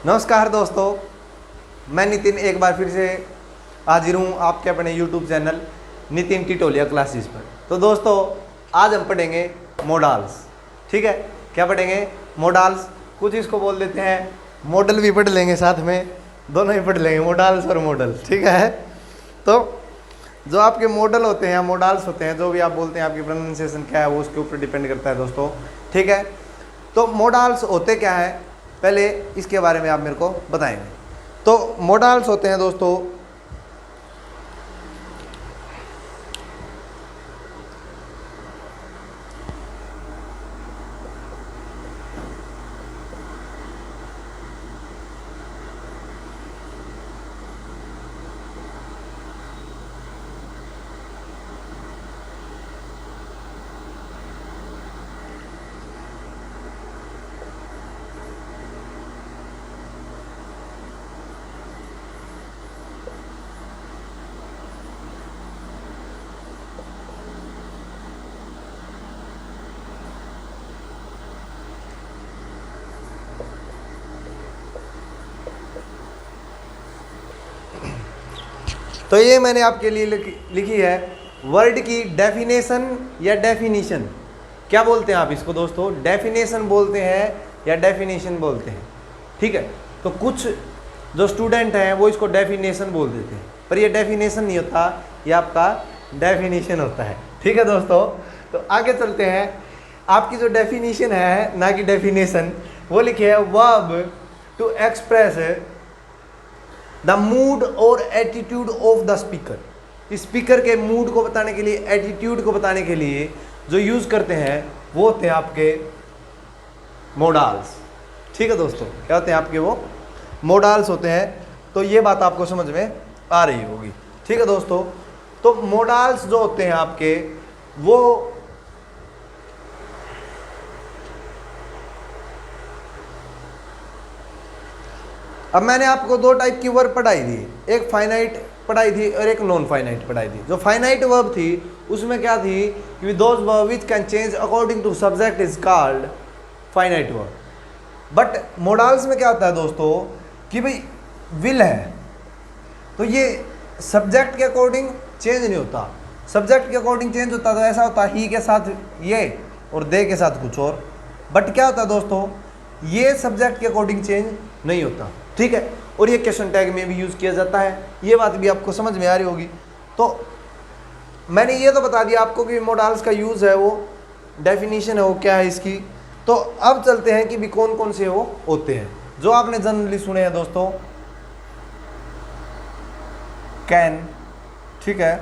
नमस्कार दोस्तों, मैं नितिन एक बार फिर से हाजिर हूँ आपके अपने YouTube चैनल नितिन टिटोलिया क्लासेस पर। तो दोस्तों आज हम पढ़ेंगे मॉडल्स। ठीक है, क्या पढ़ेंगे? मॉडल्स। कुछ इसको बोल देते हैं मॉडल भी पढ़ लेंगे, साथ में दोनों ही पढ़ लेंगे, मॉडल्स और मॉडल। ठीक है, तो जो आपके मॉडल होते हैं या मॉडल्स होते हैं, जो भी आप बोलते हैं, आपकी प्रोनाउंसिएशन क्या है वो उसके ऊपर डिपेंड करता है दोस्तों। ठीक है, तो मॉडल्स होते क्या है पहले इसके बारे में आप मेरे को बताएंगे। तो मॉडल्स होते हैं दोस्तों तो ये मैंने आपके लिए लिखी है वर्ड की डेफिनेशन या डेफिनीशन। क्या बोलते हैं आप इसको दोस्तों? डेफिनेशन बोलते हैं या डेफिनेशन बोलते हैं। ठीक है, तो कुछ जो स्टूडेंट हैं वो इसको डेफिनेशन बोल देते हैं, पर ये डेफिनेशन नहीं होता, ये आपका डेफिनेशन होता है। ठीक है दोस्तों, तो आगे चलते हैं। आपकी जो डेफिनेशन है ना कि डेफिनेशन, वो लिखे है verb to express the mood और attitude of the speaker. Speaker के मूड को बताने के लिए, एटीट्यूड को बताने के लिए जो यूज करते हैं वो होते हैं आपके मॉडल्स। ठीक है दोस्तों, क्या होते हैं आपके? वो मॉडल्स होते हैं। तो ये बात आपको समझ में आ रही होगी। ठीक है दोस्तों, तो मॉडल्स जो होते हैं आपके वो अब मैंने आपको दो टाइप की वर्ब पढ़ाई थी, एक फाइनाइट पढ़ाई थी और एक नॉन फाइनाइट पढ़ाई थी। जो फाइनाइट वर्ब थी उसमें क्या थी कि those verb which can change according to subject is called finite verb. But modals में क्या होता है दोस्तों कि भाई विल है, तो ये सब्जेक्ट के अकॉर्डिंग चेंज नहीं होता। सब्जेक्ट के अकॉर्डिंग चेंज होता तो ऐसा होता ही के साथ ये और दे के साथ कुछ और। बट क्या होता है दोस्तों, ये सब्जेक्ट के अकॉर्डिंग चेंज नहीं होता। ठीक है, और ये क्वेश्चन टैग में भी यूज़ किया जाता है। ये बात भी आपको समझ में आ रही होगी। तो मैंने ये तो बता दिया आपको कि मॉडल्स का यूज़ है, वो डेफिनेशन है वो क्या है इसकी। तो अब चलते हैं कि भी कौन कौन से वो होते हैं जो आपने जनरली सुने हैं दोस्तों। कैन, ठीक है,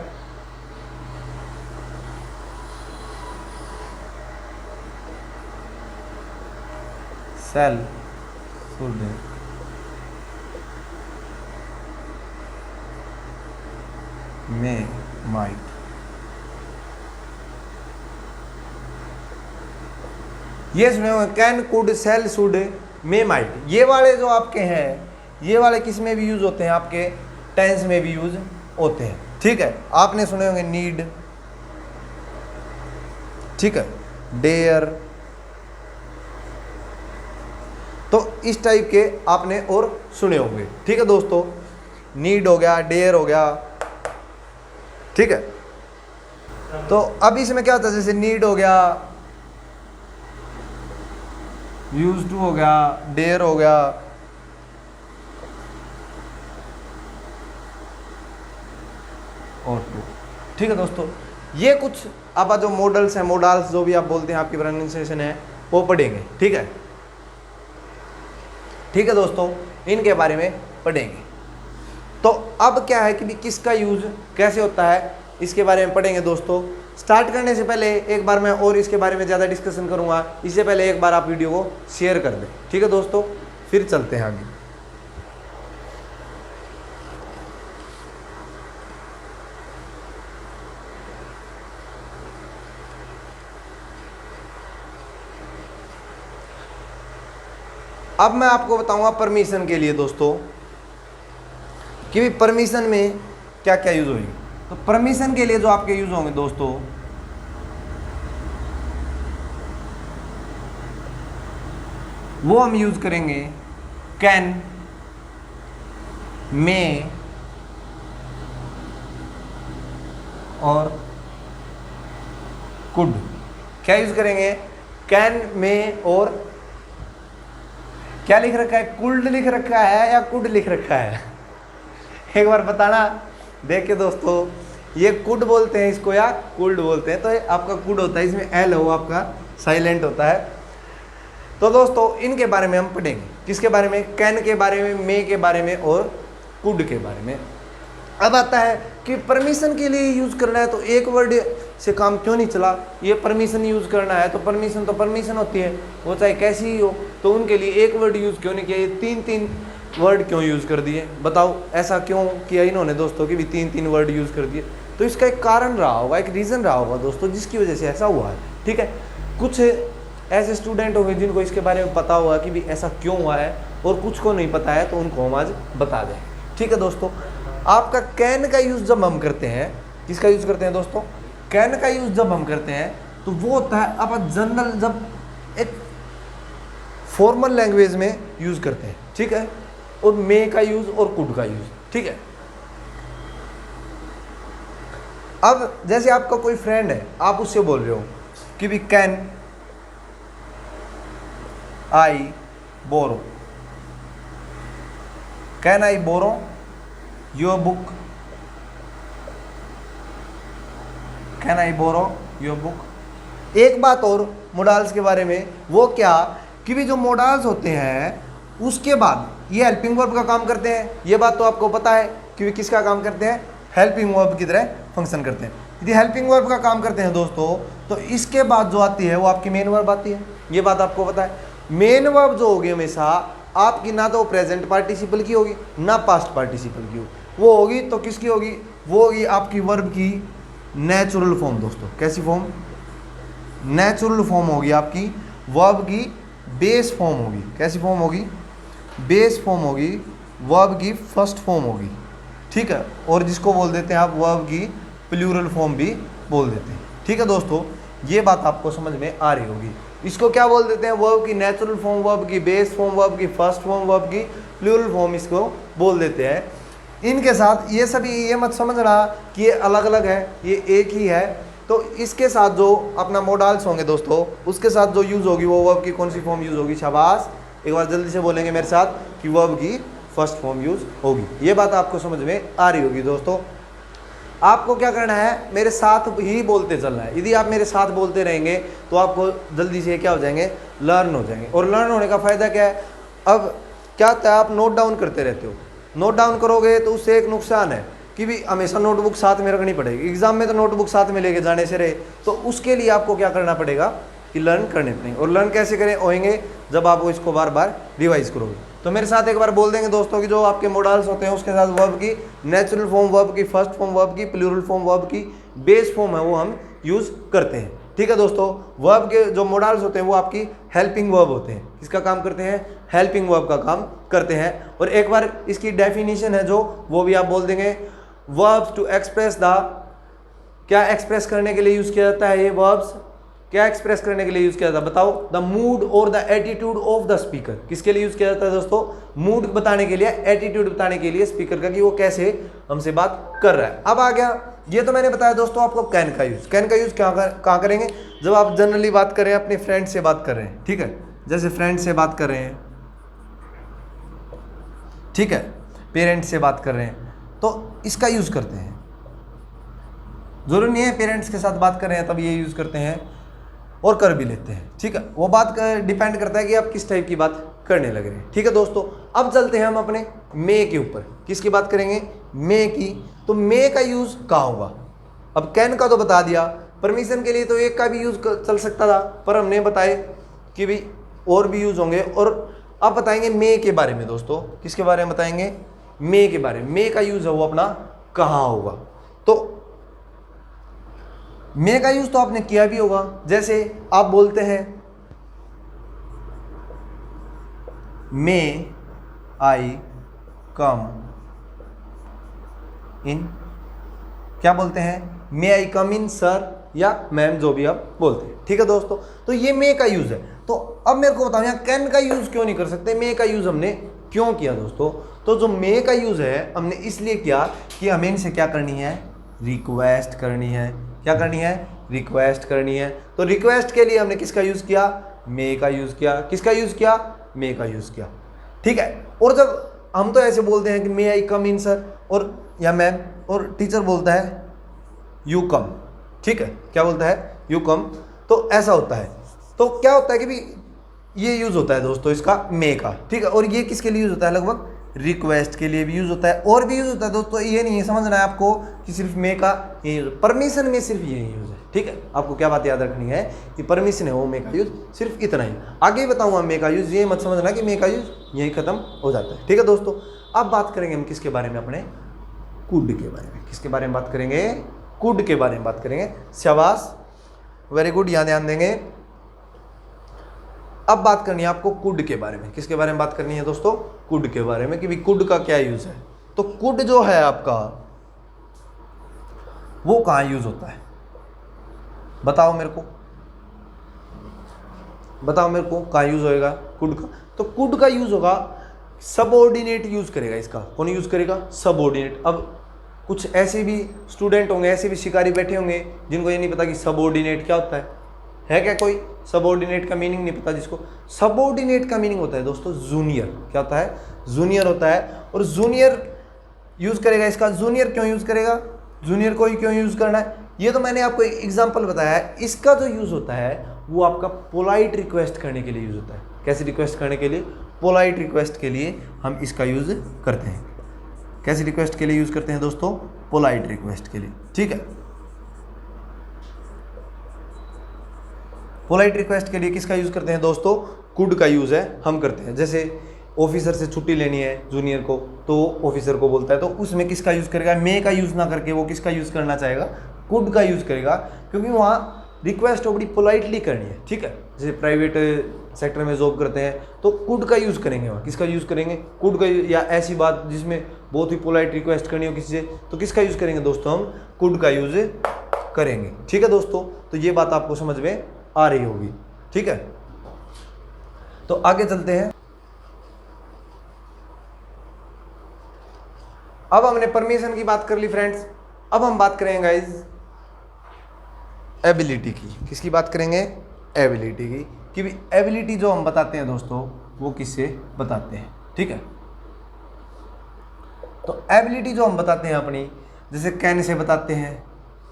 सेल, शुड, में, माइट। ये सुने हुए can, could, shall, should, may, might. ये वाले जो आपके हैं, ये वाले किस में भी यूज होते हैं? आपके टेंस में भी यूज होते हैं। ठीक है, आपने सुने होंगे नीड, ठीक है, डेयर। तो इस टाइप के आपने और सुने होंगे। ठीक है दोस्तों, नीड हो गया, डेयर हो गया। ठीक है, तो अब इसमें क्या होता है, जैसे नीड हो गया, यूज टू हो गया, डेयर हो गया, और टू। ठीक है दोस्तों, ये कुछ अब जो मॉडल्स हैं, मॉडल्स जो भी आप बोलते हैं, आपकी प्रोनाउंसिएशन है वो पढ़ेंगे। ठीक है, ठीक है दोस्तों, इनके बारे में पढ़ेंगे। तो अब क्या है कि भी किसका यूज कैसे होता है इसके बारे में पढ़ेंगे दोस्तों। स्टार्ट करने से पहले एक बार मैं और इसके बारे में ज़्यादा डिस्कशन करूंगा, इससे पहले एक बार आप वीडियो को शेयर कर दें। ठीक है दोस्तों, फिर चलते हैं आगे। अब मैं आपको बताऊंगा परमिशन के लिए दोस्तों कि भी परमिशन में क्या क्या यूज होगी। तो परमिशन के लिए जो आपके यूज होंगे दोस्तों, वो हम यूज करेंगे कैन, मे और कुड। क्या यूज करेंगे? कैन, मे और क्या लिख रखा है? कुल्ड लिख रखा है या कुड लिख रखा है? एक बार बताना। देखिए दोस्तों, ये कुड बोलते हैं इसको या कुल्ड बोलते हैं, तो ये आपका कुड होता है, इसमें एल हो आपका साइलेंट होता है। तो दोस्तों इनके बारे में हम पढ़ेंगे। किसके बारे में? कैन के बारे में, मे के बारे में और कुड के बारे में। अब आता है कि परमिशन के लिए यूज करना है तो एक वर्ड से काम क्यों नहीं चला? ये परमिशन यूज करना है तो परमिशन होती है, वो चाहे कैसी ही हो, तो उनके लिए एक वर्ड यूज क्यों नहीं किया? ये तीन वर्ड क्यों यूज कर दिए? बताओ ऐसा क्यों किया इन्होंने दोस्तों कि भी तीन वर्ड यूज कर दिए? तो इसका एक कारण रहा होगा, एक रीजन रहा होगा दोस्तों, जिसकी वजह से ऐसा हुआ है। ठीक है, कुछ ऐसे स्टूडेंट होंगे जिनको इसके बारे में पता होगा कि भी ऐसा क्यों हुआ है, और कुछ को नहीं पता है, तो उनको हम आज बता दें। ठीक है दोस्तों, आपका कैन का यूज जब हम करते हैं, किसका यूज करते हैं दोस्तों? कैन का यूज जब हम करते हैं तो वो होता है अपन जनरल, जब एक फॉर्मल लैंग्वेज में यूज करते हैं। ठीक है, और मे का यूज और कुड का यूज। ठीक है, अब जैसे आपका कोई फ्रेंड है, आप उससे बोल रहे हो कि भी can I borrow, can I borrow your book, can I borrow your book. एक बात और मोडाल्स के बारे में, वो क्या कि भी जो मोडाल्स होते हैं उसके बाद ये हेल्पिंग वर्ब का काम करते हैं। ये बात तो आपको पता है कि वे किसका काम करते हैं? हेल्पिंग वर्ब की तरह फंक्शन करते हैं। यदि हेल्पिंग वर्ब का काम करते हैं दोस्तों, तो इसके बाद जो आती है वो आपकी मेन वर्ब आती है। ये बात आपको पता है। मेन वर्ब जो होगी हमेशा आपकी ना तो प्रेजेंट पार्टिसिपल की होगी ना पास्ट पार्टिसिपल की होगी, वो होगी तो किसकी होगी? वो होगी आपकी वर्ब की नेचुरल फॉर्म दोस्तों। कैसी फॉर्म? नेचुरल फॉर्म होगी आपकी, वर्ब की बेस फॉर्म होगी। कैसी फॉर्म होगी? बेस फॉर्म होगी, वर्ब की फर्स्ट फॉर्म होगी। ठीक है, और जिसको बोल देते हैं आप वर्ब की प्लूरल फॉर्म भी बोल देते हैं। ठीक है दोस्तों, ये बात आपको समझ में आ रही होगी। इसको क्या बोल देते हैं? वर्ब की नेचुरल फॉर्म, वर्ब की बेस फॉर्म, वर्ब की फर्स्ट फॉर्म, वर्ब की प्लूरल फॉर्म, इसको बोल देते हैं। इनके साथ ये सभी ये मत समझना कि ये अलग अलग है, ये एक ही है। तो इसके साथ जो अपना मोडाल्स होंगे दोस्तों, उसके साथ जो यूज़ होगी वो वर्ब की कौन सी फॉर्म यूज़ होगी? शाबाश, एक बार जल्दी से बोलेंगे मेरे साथ कि वर्ब की फर्स्ट फॉर्म यूज़ होगी। ये बात आपको समझ में आ रही होगी दोस्तों। आपको क्या करना है? मेरे साथ ही बोलते चलना है। यदि आप मेरे साथ बोलते रहेंगे तो आपको जल्दी से क्या हो जाएंगे? लर्न हो जाएंगे। और लर्न होने का फ़ायदा क्या है? अब क्या होता है, आप नोट डाउन करते रहते हो। नोट डाउन करोगे तो उससे एक नुकसान है कि भी हमेशा नोटबुक साथ में रखनी पड़ेगी। एग्जाम में तो नोटबुक साथ में लेके जाने से रहे, तो उसके लिए आपको क्या करना पड़ेगा कि लर्न करने पड़ेंगे। और लर्न कैसे करें होएंगे? जब आप इसको बार बार रिवाइज करोगे। तो मेरे साथ एक बार बोल देंगे दोस्तों कि जो आपके मोडाल्स होते हैं उसके साथ वर्ब की नेचुरल फॉर्म, वर्ब की फर्स्ट फॉर्म, वर्ब की प्लूरल फॉर्म, वर्ब की बेस फॉर्म है, वो हम यूज़ करते हैं। ठीक है दोस्तों, वर्ब के जो मोडाल्स होते हैं वो आपकी हेल्पिंग वर्ब होते हैं। किसका काम करते हैं? हेल्पिंग वर्ब का काम करते हैं। और एक बार इसकी डेफिनेशन है जो, वो भी आप बोल देंगे। वर्ब्स टू एक्सप्रेस द, क्या एक्सप्रेस करने के लिए यूज किया जाता है? ये वर्ब्स क्या एक्सप्रेस करने के लिए यूज किया जाता है? बताओ। द मूड और the attitude of the speaker. किसके लिए यूज किया जाता है दोस्तों? मूड बताने के लिए, एटीट्यूड बताने के लिए स्पीकर का, कि वो कैसे हमसे बात कर रहा है। अब आ गया, ये तो मैंने बताया दोस्तों आपको कैन का यूज। कैन का यूज कहाँ करेंगे? जब आप जनरली बात कर रहे हैं, अपने फ्रेंड से बात कर रहे हैं। ठीक है, जैसे फ्रेंड से बात कर रहे हैं, ठीक है, पेरेंट्स से बात कर रहे हैं, तो इसका यूज करते हैं। जरूरी नहीं है पेरेंट्स के साथ बात कर रहे हैं तब ये यूज करते हैं, और कर भी लेते हैं। ठीक है, वो बात डिपेंड करता है कि आप किस टाइप की बात करने लग रहे हैं। ठीक है दोस्तों, अब चलते हैं हम अपने मे के ऊपर। किसकी बात करेंगे? मे की। तो मे का यूज कहाँ होगा? अब कैन का तो बता दिया, परमिशन के लिए तो एक का भी यूज चल सकता था, पर हमने बताए कि भी और भी यूज होंगे। और अब बताएंगे मे के बारे में दोस्तों। किसके बारे में बताएंगे? मे के बारे में। मे का यूज है वो अपना कहाँ होगा? तो मे का यूज तो आपने किया भी होगा। जैसे आप बोलते हैं मे आई कम इन, क्या बोलते हैं? मे आई कम इन सर या मैम, जो भी आप बोलते हैं। ठीक है दोस्तों, तो ये मे का यूज है। तो अब मेरे को बताओ यहाँ कैन का यूज क्यों नहीं कर सकते? मे का यूज हमने क्यों किया दोस्तों? तो जो मे का यूज़ है हमने इसलिए किया कि हमें इनसे क्या करनी है, रिक्वेस्ट करनी है। क्या करनी है? रिक्वेस्ट करनी है। तो रिक्वेस्ट के लिए हमने किसका यूज़ किया? मे का यूज़ किया। किसका यूज़ किया? मे का यूज़ किया। ठीक है। और जब हम तो ऐसे बोलते हैं कि मे आई कम इन सर, और या मैम, और टीचर बोलता है यू कम। ठीक है, क्या बोलता है? You come. तो ऐसा होता है। तो क्या होता है कि भी ये यूज़ होता है दोस्तों इसका मे का। ठीक है। और ये किसके लिए यूज़ होता है? लगभग रिक्वेस्ट के लिए भी यूज़ होता है, और भी यूज़ होता है दोस्तों। ये नहीं है समझना है आपको कि सिर्फ मे का ये यूज़, परमिशन में सिर्फ ये यूज़ है। ठीक है। आपको क्या बात याद रखनी है कि परमिशन है वो मे का यूज़ सिर्फ इतना ही। आगे बताऊँगा मे का यूज़, ये मत समझना कि मे का यूज़ यही खत्म हो जाता है। ठीक है दोस्तों। अब बात करेंगे हम किसके बारे में? अपने कुड के बारे में। किसके बारे में बात करेंगे? कुड के बारे में बात करेंगे। शाबाश, वेरी गुड, यहाँ ध्यान देंगे। अब बात करनी है आपको कुड के बारे में। किसके बारे में बात करनी है दोस्तों? कुड के बारे में कि भी कुड का क्या यूज है। तो कुड जो है आपका वो कहाँ यूज होता है? बताओ मेरे को, बताओ मेरे को कहाँ यूज होएगा कुड का? तो कुड का यूज होगा, सबऑर्डिनेट यूज करेगा इसका। कौन यूज करेगा? सबऑर्डिनेट। अब कुछ ऐसे भी स्टूडेंट होंगे, ऐसे भी शिकारी बैठे होंगे जिनको ये नहीं पता कि सबऑर्डिनेट क्या होता है क्या कोई सबऑर्डिनेट का मीनिंग नहीं पता जिसको? सबऑर्डिनेट का मीनिंग होता है दोस्तों जूनियर। क्या होता है? जूनियर होता है। और जूनियर यूज करेगा इसका। जूनियर क्यों यूज करेगा? जूनियर को ही क्यों यूज करना है? ये तो मैंने आपको एक एग्जांपल बताया है। इसका जो यूज होता है वो आपका पोलाइट रिक्वेस्ट करने के लिए यूज होता है। कैसे रिक्वेस्ट करने के लिए? पोलाइट रिक्वेस्ट के लिए हम इसका यूज करते हैं। कैसे रिक्वेस्ट के लिए यूज करते हैं दोस्तों? पोलाइट रिक्वेस्ट के लिए। ठीक है। पोलाइट रिक्वेस्ट के लिए किसका यूज करते हैं दोस्तों? कुड का यूज है हम करते हैं। जैसे ऑफिसर से छुट्टी लेनी है जूनियर को, तो ऑफिसर को बोलता है, तो उसमें किसका यूज करेगा? मे का यूज ना करके वो किसका यूज करना चाहेगा? कुड का यूज करेगा, क्योंकि वहाँ रिक्वेस्ट बड़ी पोलाइटली करनी है। ठीक है। जैसे प्राइवेट सेक्टर में जॉब करते हैं तो कुड का यूज करेंगे। वहाँ किसका यूज करेंगे? कुड का। या ऐसी बात जिसमें बहुत ही पोलाइट रिक्वेस्ट करनी हो किसी से, तो किसका यूज करेंगे दोस्तों? हम कुड का यूज करेंगे। ठीक है दोस्तों। तो ये बात आपको समझ में आ रही होगी। ठीक है। तो आगे चलते हैं। अब हमने परमिशन की बात कर ली फ्रेंड्स। अब हम बात करेंगे गाइज एबिलिटी की। किसकी बात करेंगे? एबिलिटी की। कि भी एबिलिटी जो हम बताते हैं दोस्तों वो किससे बताते हैं? ठीक है। तो एबिलिटी जो हम बताते हैं अपनी, जैसे कैन से बताते हैं,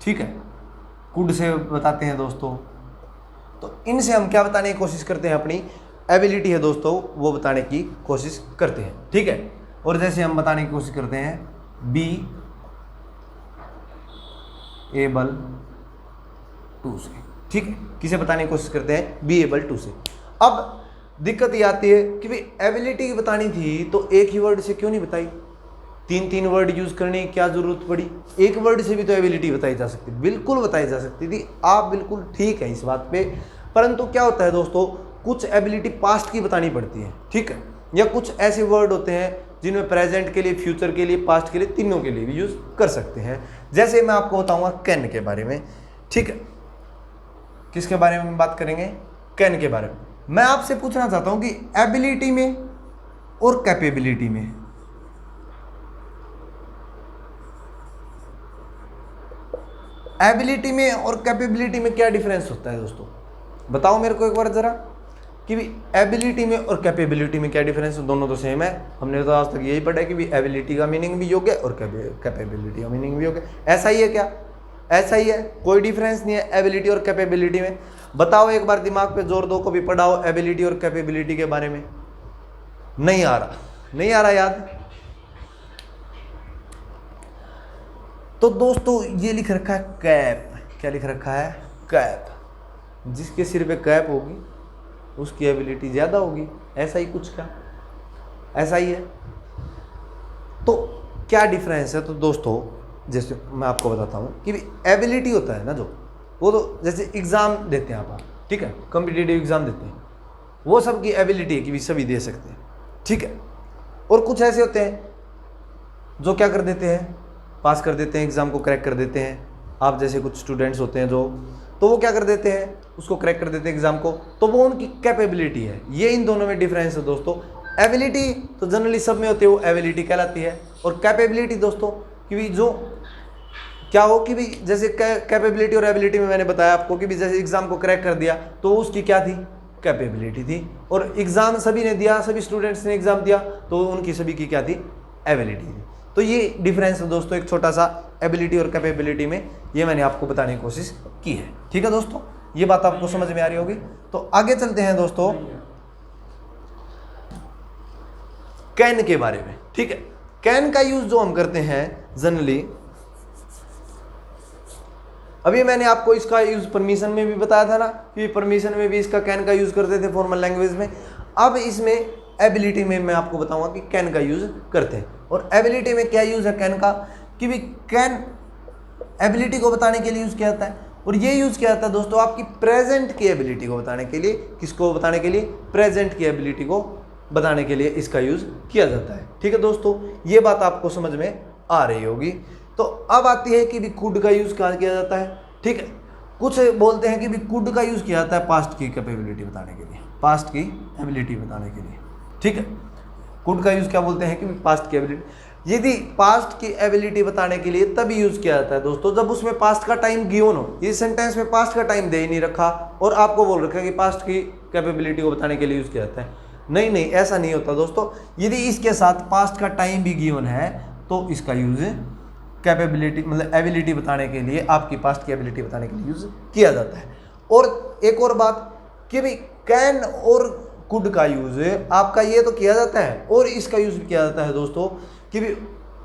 ठीक है, कुड से बताते हैं दोस्तों, तो इनसे हम क्या बताने की कोशिश करते हैं? अपनी एबिलिटी है दोस्तों वो बताने की कोशिश करते हैं। ठीक है। और जैसे हम बताने की कोशिश करते हैं बी एबल टू से। ठीक है। किसे बताने की कोशिश करते हैं? बी एबल टू से। अब दिक्कत ये आती है कि भाई एबिलिटी बतानी थी तो एक ही वर्ड से क्यों नहीं बताई? तीन तीन वर्ड यूज करने की क्या जरूरत पड़ी? एक वर्ड से भी तो एबिलिटी बताई जा सकती, बिल्कुल बताई जा सकती थी। आप बिल्कुल ठीक है इस बात पे। परंतु क्या होता है दोस्तों, कुछ एबिलिटी पास्ट की बतानी पड़ती है। ठीक है। या कुछ ऐसे वर्ड होते हैं जिनमें प्रेजेंट के लिए, फ्यूचर के लिए, पास्ट के लिए, तीनों के लिए भी यूज कर सकते हैं। जैसे मैं आपको बताऊंगा कैन के बारे में। ठीक है। किसके बारे में बात करेंगे? कैन के बारे में। मैं आपसे पूछना चाहता हूं कि एबिलिटी में और कैपेबिलिटी में, एबिलिटी में और कैपेबिलिटी में क्या डिफरेंस होता है दोस्तों? बताओ मेरे को एक बार जरा कि भी एबिलिटी में और कैपेबिलिटी में क्या डिफरेंस है? दोनों तो सेम है। हमने तो आज तक यही पढ़ा है कि भी एबिलिटी का मीनिंग भी योग है और कैपेबिलिटी का मीनिंग भी योग है। ऐसा ही है क्या? ऐसा ही है, कोई डिफरेंस नहीं है एबिलिटी और कैपेबिलिटी में। बताओ एक बार, दिमाग पे जोर दो, को भी पढ़ाओ एबिलिटी और कैपेबिलिटी के बारे में। नहीं आ रहा? नहीं आ रहा याद? तो दोस्तों ये लिख रखा है कैप। क्या लिख रखा है? कैप। जिसके सिर पे कैप होगी उसकी एबिलिटी ज़्यादा होगी। ऐसा ही कुछ का, ऐसा ही है। तो क्या डिफरेंस है? तो दोस्तों जैसे मैं आपको बताता हूँ कि एबिलिटी होता है ना जो, वो तो जैसे एग्ज़ाम देते हैं आप, ठीक है, कॉम्पिटिटिव एग्ज़ाम देते हैं, वो सब की एबिलिटी है कि भी सभी दे सकते हैं। ठीक है। और कुछ ऐसे होते हैं जो क्या कर देते हैं? पास कर देते हैं, एग्ज़ाम को क्रैक कर देते हैं। आप जैसे कुछ स्टूडेंट्स होते हैं जो, तो वो क्या कर देते हैं? उसको क्रैक कर देते हैं एग्ज़ाम को, तो वो उनकी कैपेबिलिटी है। ये इन दोनों में डिफरेंस है दोस्तों, एबिलिटी तो जनरली सब में होती है, वो एबिलिटी कहलाती है। और कैपेबिलिटी दोस्तों कि भी जो क्या हो कि भी जैसे कैपेबिलिटी और एबिलिटी में मैंने बताया आपको कि भी जैसे एग्जाम को क्रैक कर दिया तो उसकी क्या थी, कैपेबिलिटी थी। और एग्जाम सभी ने दिया, सभी स्टूडेंट्स ने एग्जाम दिया तो उनकी सभी की क्या थी, एबिलिटी थी। तो ये डिफरेंस है दोस्तों एक छोटा सा एबिलिटी और कैपेबिलिटी में, ये मैंने आपको बताने की कोशिश की है। ठीक है दोस्तों, ये बात आपको समझ में आ रही होगी। तो आगे चलते हैं दोस्तों कैन के बारे में। ठीक है, कैन का यूज जो हम करते हैं जनरली, अभी मैंने आपको इसका यूज परमिशन में भी बताया था ना कि परमिशन में भी इसका कैन का यूज करते थे फॉर्मल लैंग्वेज में। अब इसमें एबिलिटी में मैं आपको बताऊंगा कि कैन का यूज करते हैं। और एबिलिटी में क्या यूज है कैन का, कि भी कैन एबिलिटी को बताने के लिए यूज किया जाता है। और ये यूज किया जाता है दोस्तों आपकी प्रेजेंट की एबिलिटी को बताने के लिए। किसको बताने के लिए, प्रेजेंट की एबिलिटी को बताने के लिए इसका यूज किया जाता है। ठीक है दोस्तों, ये बात आपको समझ में आ रही होगी। तो अब आती है कि भी कुड का यूज कहाँ किया जाता है। ठीक है, कुछ बोलते हैं कि भी कुड का यूज किया जाता है पास्ट की कैपेबिलिटी बताने के लिए, पास्ट की एबिलिटी बताने के लिए। ठीक है, कुड का यूज क्या बोलते हैं कि पास्ट की एबिलिटी। यदि पास्ट की एबिलिटी बताने के लिए तभी यूज किया जाता है दोस्तों जब उसमें पास्ट का टाइम गिवन हो। ये सेंटेंस में पास्ट का टाइम दे ही नहीं रखा और आपको बोल रखा है कि पास्ट की कैपेबिलिटी को बताने के लिए यूज किया जाता है। नहीं, ऐसा नहीं होता दोस्तों। यदि इसके साथ पास्ट का टाइम भी गिवन है तो इसका यूज कैपेबिलिटी मतलब एबिलिटी बताने के लिए, आपकी पास्ट की एबिलिटी बताने के लिए यूज किया जाता है। और एक और बात कि भाई कैन और कुड का यूज आपका ये तो किया जाता है और इसका यूज भी किया जाता है दोस्तों कि भी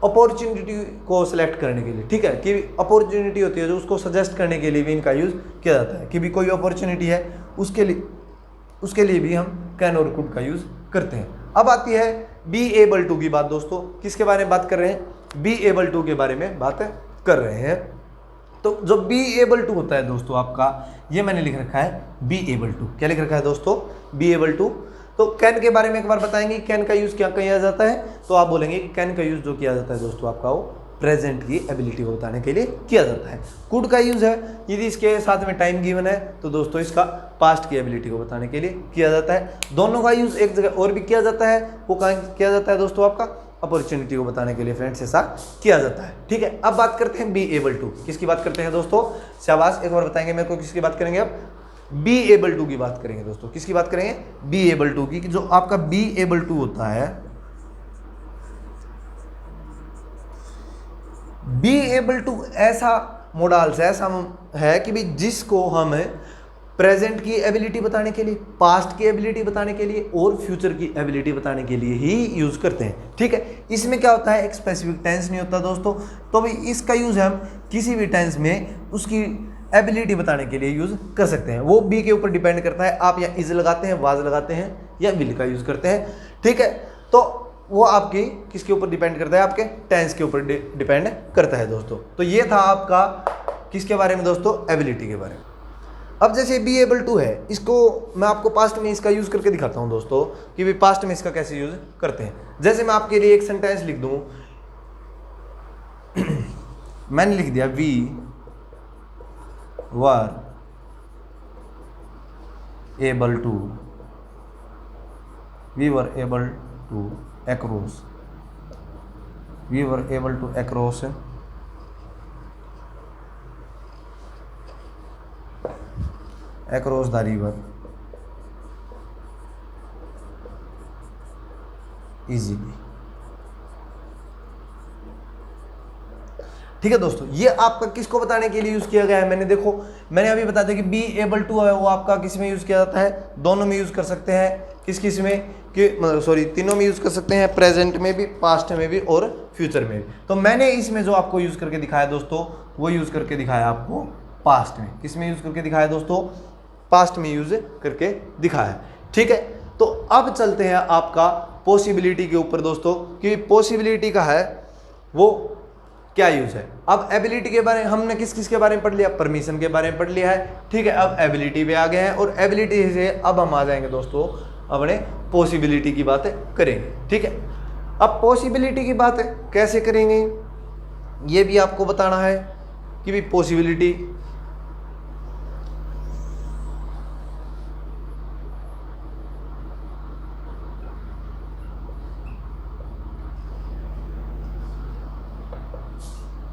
अपॉर्चुनिटी को सिलेक्ट करने के लिए। ठीक है, कि अपॉर्चुनिटी होती है जो उसको सजेस्ट करने के लिए भी इनका यूज किया जाता है कि भी कोई अपॉर्चुनिटी है उसके लिए भी हम कैन और कुड का यूज करते हैं। अब आती है बी एबल टू की बात दोस्तों। किसके बारे में बात कर रहे हैं, बी एबल टू के बारे में बात कर रहे हैं। तो जो बी एबल टू होता है दोस्तों आपका, ये मैंने लिख रखा है बी एबल टू। क्या लिख रखा है दोस्तों, बी एबल टू। तो कैन के बारे में एक बार बताएंगे कैन का यूज क्या किया जाता है। तो आप बोलेंगे कि कैन का यूज जो किया जाता है दोस्तों आपका वो प्रेजेंट की एबिलिटी को बताने के लिए किया जाता है। कुड का यूज है यदि इसके साथ में टाइम गिवन है तो दोस्तों इसका पास्ट की एबिलिटी को बताने के लिए किया जाता है। दोनों का यूज एक जगह और भी किया जाता है, वो कहाँ किया जाता है दोस्तों आपका अपॉर्चुनिटी को बताने के लिए फ्रेंड्स ऐसा किया जाता है। ठीक है, अब बात करते हैं बी एबल टू। किसकी बात करते हैं दोस्तों, शाबाश, एक बार बताएंगे मेरे को किसकी बात करेंगे। अब बी एबल टू की बात करेंगे दोस्तों। किसकी बात करेंगे, बी एबल टू की। जो आपका बी एबल टू होता है, बी एबल टू ऐसा मॉडल्स ऐसा है कि भी जिसको हम प्रेजेंट की एबिलिटी बताने के लिए, पास्ट की एबिलिटी बताने के लिए और फ्यूचर की एबिलिटी बताने के लिए ही यूज करते हैं। ठीक है, इसमें क्या होता है, एक स्पेसिफिक टेंस नहीं होता दोस्तों। तो भी इसका यूज हम किसी भी टेंस में उसकी एबिलिटी बताने के लिए यूज कर सकते हैं। वो बी के ऊपर डिपेंड करता है, आप या इज लगाते हैं, वाज लगाते हैं या विल का यूज करते हैं। ठीक है, तो वो आपकी किसके ऊपर डिपेंड करता है, आपके टेंस के ऊपर डिपेंड करता है दोस्तों। तो ये था आपका किसके बारे में दोस्तों, एबिलिटी के बारे में। अब जैसे बी एबल टू है, इसको मैं आपको पास्ट में इसका यूज करके दिखाता हूं दोस्तों कि भी पास्ट में इसका कैसे यूज करते हैं। जैसे मैं आपके लिए एक सेंटेंस लिख दूं, मैंने लिख दिया we were able to across, we were able to across the river easily। ठीक है दोस्तों, ये आपका किसको बताने के लिए यूज किया गया है। मैंने अभी बता दिया कि बी एबल टू है वो आपका किस में यूज किया जाता है, दोनों में यूज कर सकते हैं। किस में कि तीनों में यूज कर सकते हैं, प्रेजेंट में भी, पास्ट में भी और फ्यूचर में भी। तो मैंने इसमें जो आपको यूज करके दिखाया दोस्तों, वो यूज करके दिखाया आपको पास्ट में। किस में यूज करके दिखाया दोस्तों, पास्ट में यूज करके दिखाया। ठीक है, तो अब चलते हैं आपका पॉसिबिलिटी के ऊपर दोस्तों, कि पॉसिबिलिटी का है वो क्या यूज है। अब एबिलिटी के बारे में हमने किस के बारे में पढ़ लिया, परमिशन के बारे में पढ़ लिया है। ठीक है, अब एबिलिटी पे आ गए हैं और एबिलिटी से अब हम आ जाएंगे दोस्तों अपने पॉसिबिलिटी की बातें करेंगे। ठीक है, अब पॉसिबिलिटी की बात कैसे करेंगे ये भी आपको बताना है कि भी पॉसिबिलिटी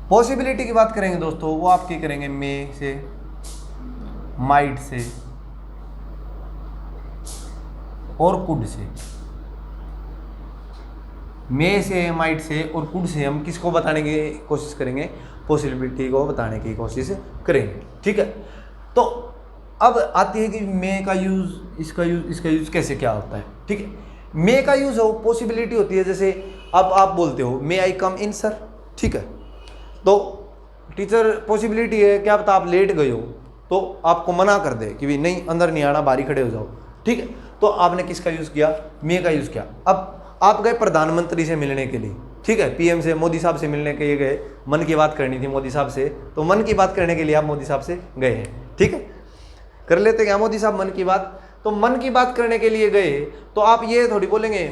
पॉसिबिलिटी की बात करेंगे दोस्तों, वो आपकी करेंगे मे से, माइट से और कुड से। मे से, माइट से और कुड से हम किसको बताने की कोशिश करेंगे? पॉसिबिलिटी को बताने की कोशिश करेंगे। ठीक है, तो अब आती है कि मे का यूज़, इसका यूज़ कैसे क्या होता है। ठीक है, मे का यूज़ हो, पॉसिबिलिटी होती है, जैसे अब आप बोलते हो मे आई कम इन सर। ठीक है, तो टीचर पॉसिबिलिटी है, क्या पता आप लेट गए हो तो आपको मना कर दे कि भी नहीं अंदर नहीं आना, बाहर खड़े हो जाओ। ठीक है, तो आपने किसका यूज़ किया? मे का यूज़ किया। अब आप गए प्रधानमंत्री से मिलने के लिए, ठीक है, पीएम से, मोदी साहब से मिलने के लिए गए, मन की बात करनी थी मोदी साहब से, तो मन की बात करने के लिए आप मोदी साहब से गए हैं। ठीक है, कर लेते क्या मोदी साहब मन की बात? तो मन की बात करने के लिए गए तो आप ये थोड़ी बोलेंगे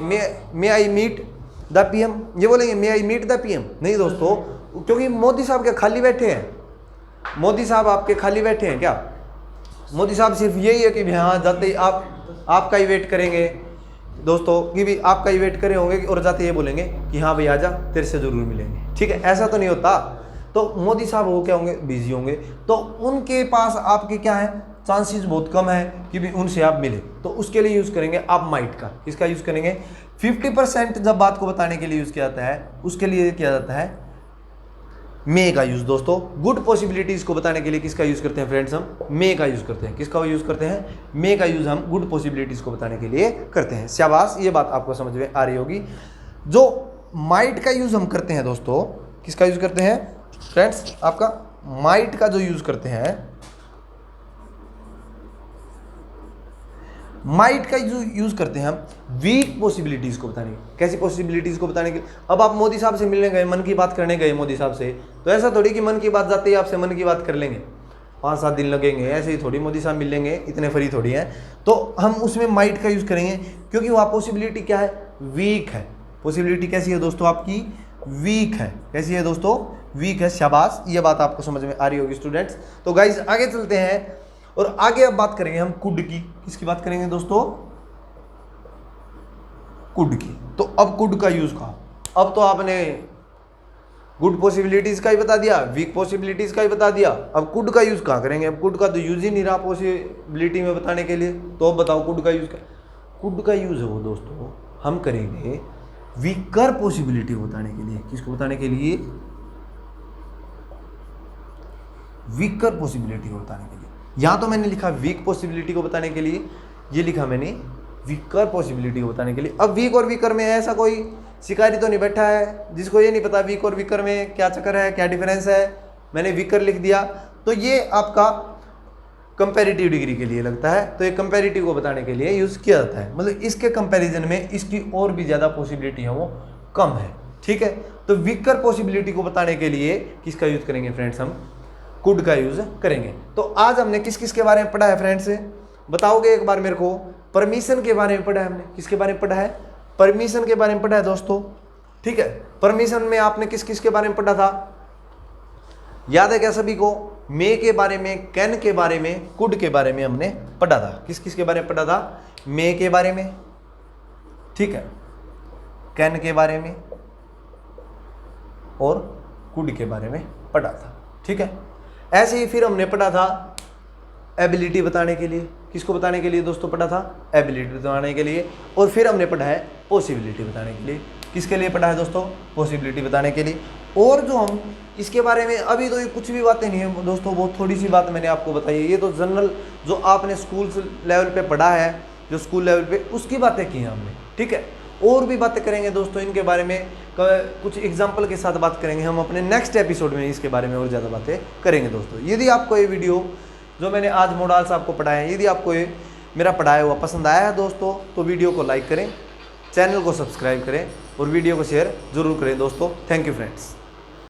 मे आई मीट द पीएम, ये बोलेंगे मे आई मीट द पीएम? नहीं दोस्तों, क्योंकि मोदी साहब क्या खाली बैठे हैं? मोदी साहब आपके खाली बैठे हैं क्या? मोदी साहब सिर्फ यही है कि हाँ जाते ही आपका ही वेट करेंगे दोस्तों, कि भी आपका ही वेट करे होंगे और जाते ये बोलेंगे कि हाँ भाई आजा, तेरे से जरूर मिलेंगे। ठीक है, ऐसा तो नहीं होता। तो मोदी साहब वो क्या होंगे? बिजी होंगे, तो उनके पास आपके क्या है? चांसेस बहुत कम है कि भी उनसे आप मिले, तो उसके लिए यूज़ करेंगे आप माइट का। किसका यूज़ करेंगे? 50% जब बात को बताने के लिए यूज़ किया जाता है, उसके लिए किया जाता है मे का यूज़। दोस्तों गुड पॉसिबिलिटीज़ को बताने के लिए किसका यूज़ करते हैं फ्रेंड्स? हम मे का यूज़ करते हैं। किसका यूज़ करते हैं? मे का यूज़ हम गुड पॉसिबिलिटीज़ को बताने के लिए करते हैं। शाबाश, ये बात आपको समझ में आ रही होगी। जो माइट का यूज़ हम करते हैं दोस्तों, किसका यूज़ करते हैं फ्रेंड्स? आपका माइट का जो यूज़ करते हैं, माइट का यूज़ करते हैं हम वीक पॉसिबिलिटीज़ को बताने। कैसी पॉसिबिलिटीज़ को बताने के? अब आप मोदी साहब से मिलने गए, मन की बात करने गए मोदी साहब से, तो ऐसा थोड़ी कि मन की बात जाते ही आपसे मन की बात कर लेंगे, 5-7 दिन लगेंगे, ऐसे ही थोड़ी मोदी साहब मिल लेंगे, इतने फ्री थोड़ी हैं। तो हम उसमें माइट का यूज़ करेंगे, क्योंकि वहाँ पॉसिबिलिटी क्या है? वीक है। पॉसिबिलिटी कैसी है दोस्तों? आपकी वीक है। कैसी है दोस्तों? वीक है। शाबाश, ये बात आपको समझ में आ रही होगी स्टूडेंट्स। तो गाइज आगे चलते हैं और आगे अब बात करेंगे हम कुड की। किसकी बात करेंगे दोस्तों? कुड की। तो अब कुड का यूज कहा, अब तो आपने गुड पॉसिबिलिटीज का ही बता दिया, वीक पॉसिबिलिटीज का ही बता दिया, अब कुड का यूज कहाँ करेंगे? अब कुड का तो यूज ही नहीं रहा पॉसिबिलिटी में बताने के लिए, तो अब बताओ कुड का यूज क्या? कुड का यूज है वो दोस्तों हम करेंगे वीकर पॉसिबिलिटी बताने के लिए। किसको बताने के लिए? वीकर पॉसिबिलिटी को बताने के लिए। यहाँ तो मैंने लिखा वीक पॉसिबिलिटी को बताने के लिए, ये लिखा मैंने वीकर पॉसिबिलिटी को बताने के लिए। अब वीक और वीकर में ऐसा कोई शिकारी तो नहीं बैठा है जिसको ये नहीं पता वीक और वीकर में क्या चक्कर है, क्या डिफरेंस है। मैंने वीकर लिख दिया, तो ये आपका कंपैरेटिव डिग्री के लिए लगता है, तो ये कंपैरेटिव को बताने के लिए यूज़ किया जाता है। मतलब इसके कंपैरिजन में इसकी और भी ज़्यादा पॉसिबिलिटी है वो कम है। ठीक है, तो वीकर पॉसिबिलिटी को बताने के लिए किसका यूज़ करेंगे फ्रेंड्स? हम कुड का यूज़ करेंगे। तो आज हमने किस किस के बारे में पढ़ा है फ्रेंड्स? बताओगे एक बार मेरे को? परमिशन के बारे में पढ़ा है हमने। किसके बारे में पढ़ा है? परमिशन के बारे में पढ़ा है दोस्तों। ठीक है, परमिशन में आपने किस किस के बारे में पढ़ा था? याद है क्या सभी को? मे के बारे में, कैन के बारे में, कुड के बारे में हमने पढ़ा था। किस किस के बारे में पढ़ा था? मे के बारे में, ठीक है, कैन के बारे में और कुड के बारे में पढ़ा था। ठीक है, ऐसे ही फिर हमने पढ़ा था एबिलिटी बताने के लिए। किसको बताने के लिए दोस्तों पढ़ा था? एबिलिटी बताने के लिए। और फिर हमने पढ़ा है पॉसिबिलिटी बताने के लिए। किसके लिए पढ़ा है दोस्तों? पॉसिबिलिटी बताने के लिए। और जो हम इसके बारे में अभी तो ये कुछ भी बातें नहीं है दोस्तों, बहुत थोड़ी सी बात मैंने आपको बताई है। ये तो जनरल जो आपने स्कूल लेवल पे पढ़ा है, जो स्कूल लेवल पे, उसकी बातें की हैं हमने। ठीक है, और भी बातें करेंगे दोस्तों इनके बारे में, कुछ एग्जाम्पल के साथ बात करेंगे हम अपने नेक्स्ट एपिसोड में। इसके बारे में और ज़्यादा बातें करेंगे दोस्तों। यदि आपको ये वीडियो जो मैंने आज मॉडल्स आपको पढ़ाया है, यदि आपको ये मेरा पढ़ाया हुआ पसंद आया है दोस्तों, तो वीडियो को लाइक करें, चैनल को सब्सक्राइब करें और वीडियो को शेयर जरूर करें दोस्तों। Thank you friends.